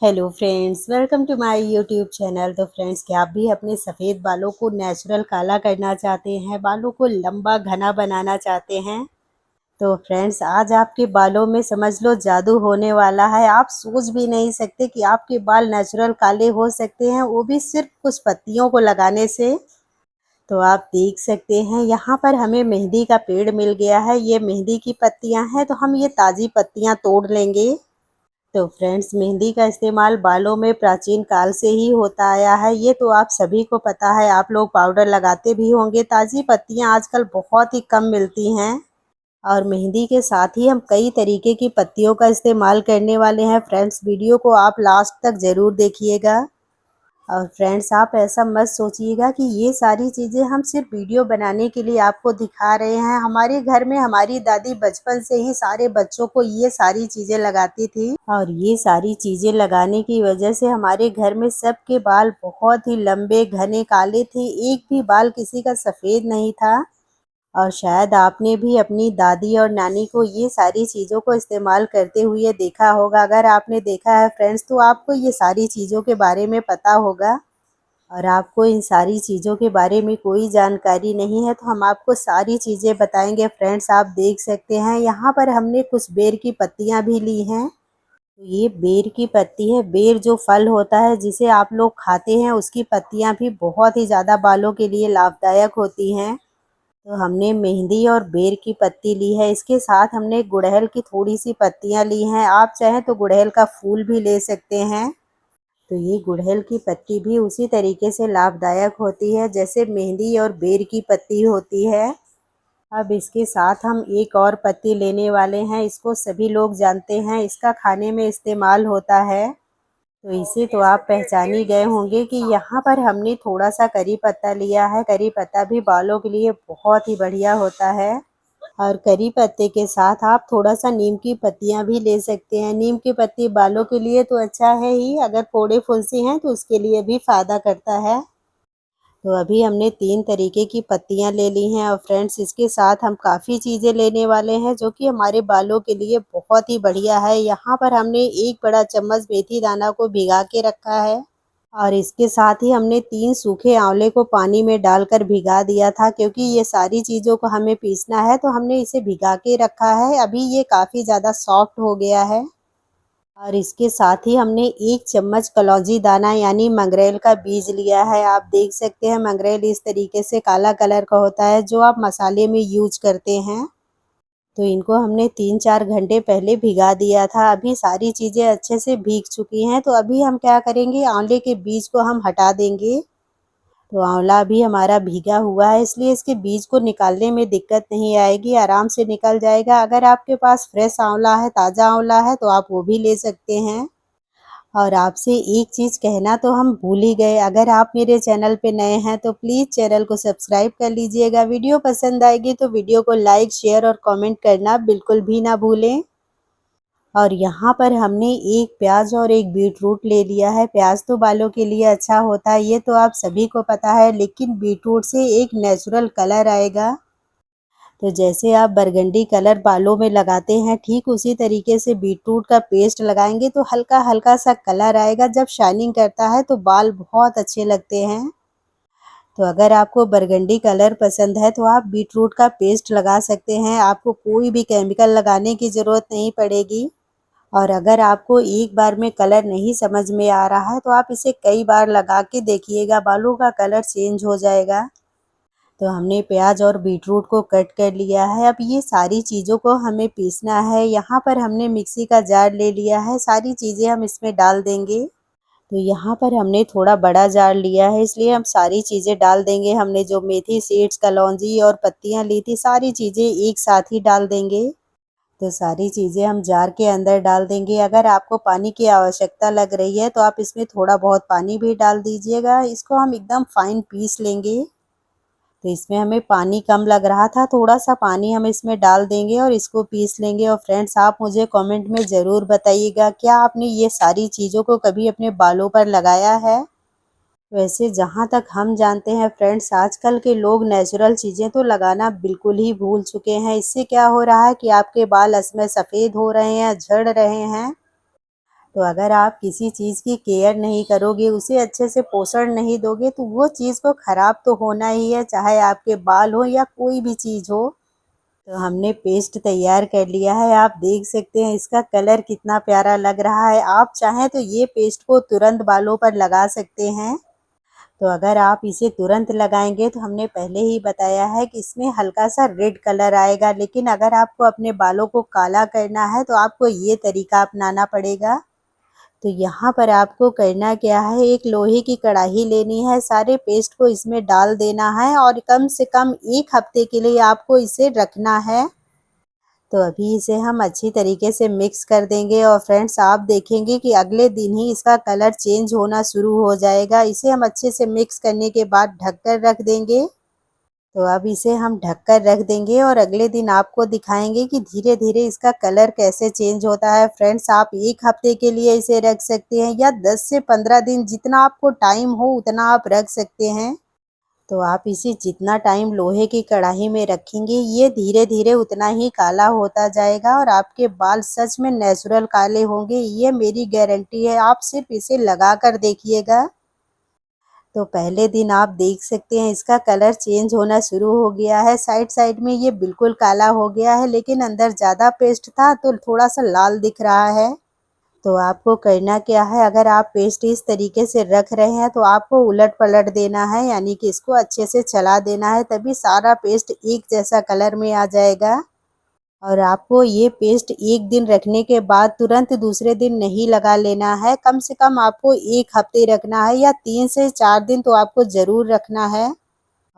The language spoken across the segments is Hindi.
Hello friends, welcome to my YouTube channel. तो फ्रेंड्स, क्या आप भी अपने सफ़ेद बालों को नेचुरल काला करना चाहते हैं, बालों को लंबा घना बनाना चाहते हैं? तो फ्रेंड्स, आज आपके बालों में समझ लो जादू होने वाला है। आप सोच भी नहीं सकते कि आपके बाल नेचुरल काले हो सकते हैं, वो भी सिर्फ कुछ पत्तियों को लगाने से। तो आप देख सकते हैं यहाँ पर हमें मेहंदी का पेड़ मिल गया है। ये मेहंदी की पत्तियां हैं, तो हम ये ताज़ी पत्तियां तोड़ लेंगे। तो फ्रेंड्स, मेहंदी का इस्तेमाल बालों में प्राचीन काल से ही होता आया है। ये तो आप सभी को पता है। आप लोग पाउडर लगाते भी होंगे। ताज़ी पत्तियां आजकल बहुत ही कम मिलती हैं। और मेहंदी के साथ ही हम कई तरीके की पत्तियों का इस्तेमाल करने वाले हैं। फ्रेंड्स, वीडियो को आप लास्ट तक ज़रूर देखिएगा। और फ्रेंड्स, आप ऐसा मत सोचिएगा कि ये सारी चीज़ें हम सिर्फ वीडियो बनाने के लिए आपको दिखा रहे हैं। हमारे घर में हमारी दादी बचपन से ही सारे बच्चों को ये सारी चीज़ें लगाती थी, और ये सारी चीज़ें लगाने की वजह से हमारे घर में सबके बाल बहुत ही लंबे घने काले थे। एक भी बाल किसी का सफ़ेद नहीं था। और शायद आपने भी अपनी दादी और नानी को ये सारी चीज़ों को इस्तेमाल करते हुए देखा होगा। अगर आपने देखा है फ्रेंड्स, तो आपको ये सारी चीज़ों के बारे में पता होगा। और आपको इन सारी चीज़ों के बारे में कोई जानकारी नहीं है, तो हम आपको सारी चीज़ें बताएंगे। फ्रेंड्स, आप देख सकते हैं यहाँ पर हमने कुछ बेर की पत्तियाँ भी ली हैं। तो ये बेर की पत्ती है। बेर जो फल होता है जिसे आप लोग खाते हैं, उसकी पत्तियाँ भी बहुत ही ज़्यादा बालों के लिए लाभदायक होती हैं। तो हमने मेहंदी और बेर की पत्ती ली है। इसके साथ हमने गुड़हल की थोड़ी सी पत्तियाँ ली हैं। आप चाहें तो गुड़हल का फूल भी ले सकते हैं। तो ये गुड़हल की पत्ती भी उसी तरीके से लाभदायक होती है जैसे मेहंदी और बेर की पत्ती होती है। अब इसके साथ हम एक और पत्ती लेने वाले हैं। इसको सभी लोग जानते हैं, इसका खाने में इस्तेमाल होता है। तो इसे तो आप पहचान ही गए होंगे कि यहाँ पर हमने थोड़ा सा करी पत्ता लिया है। करी पत्ता भी बालों के लिए बहुत ही बढ़िया होता है। और करी पत्ते के साथ आप थोड़ा सा नीम की पत्तियां भी ले सकते हैं। नीम की पत्ती बालों के लिए तो अच्छा है ही, अगर फोड़े फुंसी हैं तो उसके लिए भी फायदा करता है। तो अभी हमने 3 तरीके की पत्तियां ले ली हैं। और फ्रेंड्स, इसके साथ हम काफ़ी चीज़ें लेने वाले हैं जो कि हमारे बालों के लिए बहुत ही बढ़िया है। यहाँ पर हमने 1 बड़ा चम्मच मेथी दाना को भिगा के रखा है। और इसके साथ ही हमने 3 सूखे आंवले को पानी में डालकर भिगा दिया था, क्योंकि ये सारी चीज़ों को हमें पीसना है, तो हमने इसे भिगा के रखा है। अभी ये काफ़ी ज़्यादा सॉफ्ट हो गया है। और इसके साथ ही हमने 1 चम्मच कलौंजी दाना यानी मंगरेल का बीज लिया है। आप देख सकते हैं मंगरेल इस तरीके से काला कलर का होता है, जो आप मसाले में यूज करते हैं। तो इनको हमने 3-4 घंटे पहले भिगा दिया था। अभी सारी चीज़ें अच्छे से भीग चुकी हैं। तो अभी हम क्या करेंगे, आंवले के बीज को हम हटा देंगे। तो आंवला भी हमारा भीगा हुआ है, इसलिए इसके बीज को निकालने में दिक्कत नहीं आएगी, आराम से निकल जाएगा। अगर आपके पास फ्रेश आंवला है, ताज़ा आंवला है, तो आप वो भी ले सकते हैं। और आपसे एक चीज़ कहना तो हम भूल ही गए, अगर आप मेरे चैनल पे नए हैं तो प्लीज़ चैनल को सब्सक्राइब कर लीजिएगा। वीडियो पसंद आएगी तो वीडियो को लाइक, शेयर और कमेंट करना बिल्कुल भी ना भूलें। और यहाँ पर हमने 1 प्याज और 1 बीटरूट ले लिया है। प्याज तो बालों के लिए अच्छा होता है, ये तो आप सभी को पता है, लेकिन बीटरूट से एक नेचुरल कलर आएगा। तो जैसे आप बरगंडी कलर बालों में लगाते हैं, ठीक उसी तरीके से बीटरूट का पेस्ट लगाएंगे तो हल्का हल्का सा कलर आएगा। जब शाइनिंग करता है तो बाल बहुत अच्छे लगते हैं। तो अगर आपको बरगंडी कलर पसंद है तो आप बीटरूट का पेस्ट लगा सकते हैं। आपको कोई भी केमिकल लगाने की ज़रूरत नहीं पड़ेगी। और अगर आपको एक बार में कलर नहीं समझ में आ रहा है तो आप इसे कई बार लगा के देखिएगा, बालों का कलर चेंज हो जाएगा। तो हमने प्याज और बीटरूट को कट कर लिया है। अब ये सारी चीज़ों को हमें पीसना है। यहाँ पर हमने मिक्सी का जार ले लिया है, सारी चीज़ें हम इसमें डाल देंगे। तो यहाँ पर हमने थोड़ा बड़ा जार लिया है, इसलिए हम सारी चीज़ें डाल देंगे। हमने जो मेथी सीड्स, कलौंजी और पत्तियाँ ली थी, सारी चीज़ें एक साथ ही डाल देंगे। तो सारी चीज़ें हम जार के अंदर डाल देंगे। अगर आपको पानी की आवश्यकता लग रही है तो आप इसमें थोड़ा बहुत पानी भी डाल दीजिएगा। इसको हम एकदम फाइन पीस लेंगे। तो इसमें हमें पानी कम लग रहा था, थोड़ा सा पानी हम इसमें डाल देंगे और इसको पीस लेंगे। और फ्रेंड्स, आप मुझे कमेंट में ज़रूर बताइएगा, क्या आपने ये सारी चीज़ों को कभी अपने बालों पर लगाया है? वैसे जहाँ तक हम जानते हैं फ्रेंड्स, आजकल के लोग नेचुरल चीज़ें तो लगाना बिल्कुल ही भूल चुके हैं। इससे क्या हो रहा है कि आपके बाल असमय सफ़ेद हो रहे हैं, झड़ रहे हैं। तो अगर आप किसी चीज़ की केयर नहीं करोगे, उसे अच्छे से पोषण नहीं दोगे तो वो चीज़ को ख़राब तो होना ही है, चाहे आपके बाल हो या कोई भी चीज़ हो। तो हमने पेस्ट तैयार कर लिया है, आप देख सकते हैं इसका कलर कितना प्यारा लग रहा है। आप चाहें तो ये पेस्ट को तुरंत बालों पर लगा सकते हैं। तो अगर आप इसे तुरंत लगाएंगे तो हमने पहले ही बताया है कि इसमें हल्का सा रेड कलर आएगा, लेकिन अगर आपको अपने बालों को काला करना है तो आपको ये तरीका अपनाना पड़ेगा। तो यहाँ पर आपको करना क्या है, एक लोहे की कढ़ाई लेनी है, सारे पेस्ट को इसमें डाल देना है और कम से कम 1 हफ्ते के लिए आपको इसे रखना है। तो अभी इसे हम अच्छी तरीके से मिक्स कर देंगे और फ्रेंड्स आप देखेंगे कि अगले दिन ही इसका कलर चेंज होना शुरू हो जाएगा। इसे हम अच्छे से मिक्स करने के बाद ढक कर रख देंगे। तो अब इसे हम ढक कर रख देंगे और अगले दिन आपको दिखाएंगे कि धीरे धीरे इसका कलर कैसे चेंज होता है। फ्रेंड्स आप 1 हफ्ते के लिए इसे रख सकते हैं या 10 से 15 दिन, जितना आपको टाइम हो उतना आप रख सकते हैं। तो आप इसे जितना टाइम लोहे की कढ़ाई में रखेंगे, ये धीरे धीरे उतना ही काला होता जाएगा और आपके बाल सच में नेचुरल काले होंगे, ये मेरी गारंटी है। आप सिर्फ इसे लगा कर देखिएगा। तो पहले दिन आप देख सकते हैं इसका कलर चेंज होना शुरू हो गया है। साइड साइड में ये बिल्कुल काला हो गया है, लेकिन अंदर ज़्यादा पेस्ट था तो थोड़ा सा लाल दिख रहा है। तो आपको करना क्या है, अगर आप पेस्ट इस तरीके से रख रहे हैं तो आपको उलट पलट देना है, यानी कि इसको अच्छे से चला देना है, तभी सारा पेस्ट एक जैसा कलर में आ जाएगा। और आपको ये पेस्ट 1 दिन रखने के बाद तुरंत दूसरे दिन नहीं लगा लेना है, कम से कम आपको 1 हफ्ते रखना है या 3 से 4 दिन तो आपको ज़रूर रखना है।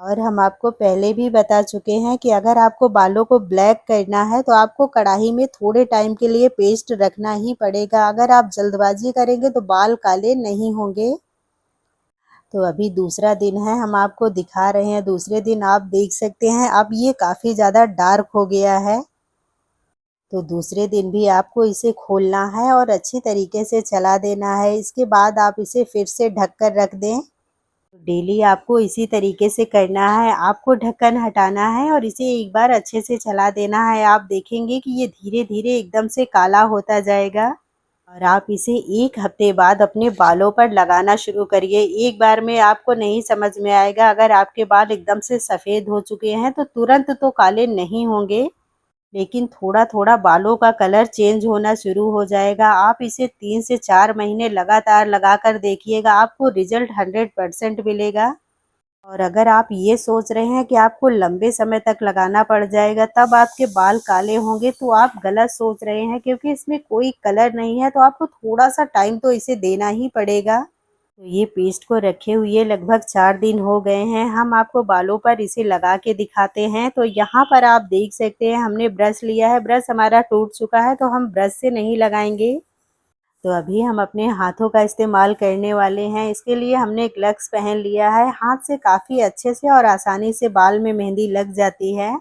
और हम आपको पहले भी बता चुके हैं कि अगर आपको बालों को ब्लैक करना है तो आपको कढ़ाई में थोड़े टाइम के लिए पेस्ट रखना ही पड़ेगा। अगर आप जल्दबाजी करेंगे तो बाल काले नहीं होंगे। तो अभी दूसरा दिन है, हम आपको दिखा रहे हैं। दूसरे दिन आप देख सकते हैं अब ये काफ़ी ज़्यादा डार्क हो गया है। तो दूसरे दिन भी आपको इसे खोलना है और अच्छी तरीके से चला देना है। इसके बाद आप इसे फिर से ढक कर रख दें। डेली आपको इसी तरीके से करना है, आपको ढक्कन हटाना है और इसे एक बार अच्छे से चला देना है। आप देखेंगे कि ये धीरे धीरे एकदम से काला होता जाएगा। और आप इसे 1 हफ्ते बाद अपने बालों पर लगाना शुरू करिए। एक बार में आपको नहीं समझ में आएगा। अगर आपके बाल एकदम से सफ़ेद हो चुके हैं तो तुरंत तो काले नहीं होंगे, लेकिन थोड़ा-थोड़ा बालों का कलर चेंज होना शुरू हो जाएगा। आप इसे 3 से 4 महीने लगातार लगाकर देखिएगा, आपको रिज़ल्ट 100% मिलेगा। और अगर आप ये सोच रहे हैं कि आपको लंबे समय तक लगाना पड़ जाएगा तब आपके बाल काले होंगे, तो आप गलत सोच रहे हैं, क्योंकि इसमें कोई कलर नहीं है, तो आपको थोड़ा-सा टाइम तो इसे देना ही पड़ेगा। तो ये पेस्ट को रखे हुए लगभग 4 दिन हो गए हैं। हम आपको बालों पर इसे लगा के दिखाते हैं। तो यहाँ पर आप देख सकते हैं हमने ब्रश लिया है, ब्रश हमारा टूट चुका है तो हम ब्रश से नहीं लगाएंगे। तो अभी हम अपने हाथों का इस्तेमाल करने वाले हैं। इसके लिए हमने ग्लव्स पहन लिया है। हाथ से काफ़ी अच्छे से और आसानी से बाल में मेहंदी लग जाती है।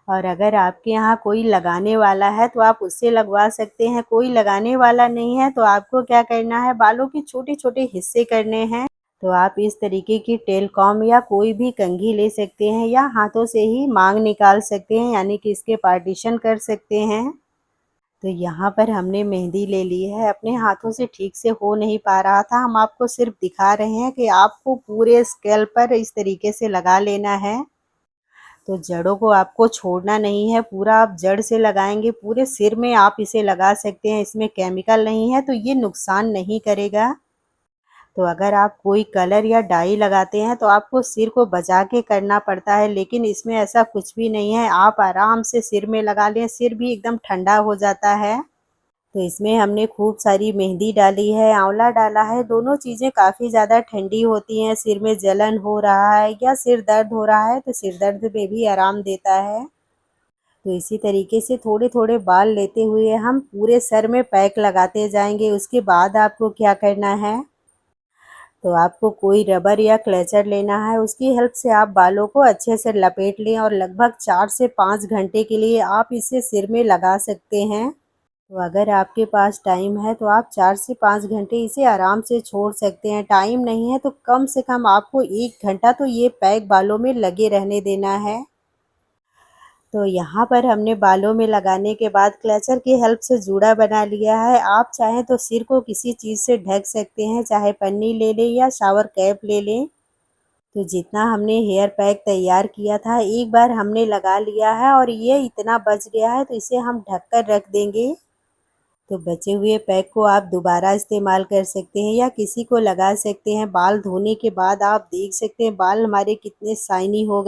और अगर आपके यहाँ कोई लगाने वाला है तो आप उससे लगवा सकते हैं। कोई लगाने वाला नहीं है तो आपको क्या करना है, बालों के छोटे-छोटे हिस्से करने हैं। तो आप इस तरीके की टेल कॉम्ब या कोई भी कंघी ले सकते हैं या हाथों से ही मांग निकाल सकते हैं, यानी कि इसके पार्टीशन कर सकते हैं। तो यहाँ पर हमने मेहंदी ले ली है। अपने हाथों से ठीक से हो नहीं पा रहा था, हम आपको सिर्फ दिखा रहे हैं कि आपको पूरे स्कैल्प पर इस तरीके से लगा लेना है। तो जड़ों को आपको छोड़ना नहीं है, पूरा आप जड़ से लगाएंगे, पूरे सिर में आप इसे लगा सकते हैं। इसमें केमिकल नहीं है तो ये नुकसान नहीं करेगा। तो अगर आप कोई कलर या डाई लगाते हैं तो आपको सिर को बचा के करना पड़ता है, लेकिन इसमें ऐसा कुछ भी नहीं है। आप आराम से सिर में लगा लें, सिर भी एकदम ठंडा हो जाता है। तो इसमें हमने खूब सारी मेहंदी डाली है, आंवला डाला है, दोनों चीज़ें काफ़ी ज़्यादा ठंडी होती हैं। सिर में जलन हो रहा है या सिर दर्द हो रहा है तो सिर दर्द में भी आराम देता है। तो इसी तरीके से थोड़े थोड़े बाल लेते हुए हम पूरे सर में पैक लगाते जाएंगे। उसके बाद आपको क्या करना है, तो आपको कोई रबर या क्लेचर लेना है, उसकी हेल्प से आप बालों को अच्छे से लपेट लें और लगभग 4 से 5 घंटे के लिए आप इसे सिर में लगा सकते हैं। तो अगर आपके पास टाइम है तो आप 4 से 5 घंटे इसे आराम से छोड़ सकते हैं। टाइम नहीं है तो कम से कम आपको 1 घंटा तो ये पैक बालों में लगे रहने देना है। तो यहाँ पर हमने बालों में लगाने के बाद क्लचर की हेल्प से जूड़ा बना लिया है। आप चाहें तो सिर को किसी चीज़ से ढक सकते हैं, चाहे पन्नी ले लें या शावर कैप ले लें। तो जितना हमने हेयर पैक तैयार किया था एक बार हमने लगा लिया है और ये इतना बच गया है, तो इसे हम ढक कर रख देंगे। तो बचे हुए पैक को आप दोबारा इस्तेमाल कर सकते हैं या किसी को लगा सकते हैं। बाल धोने के बाद आप देख सकते हैं बाल हमारे कितने शाइनी हो गए।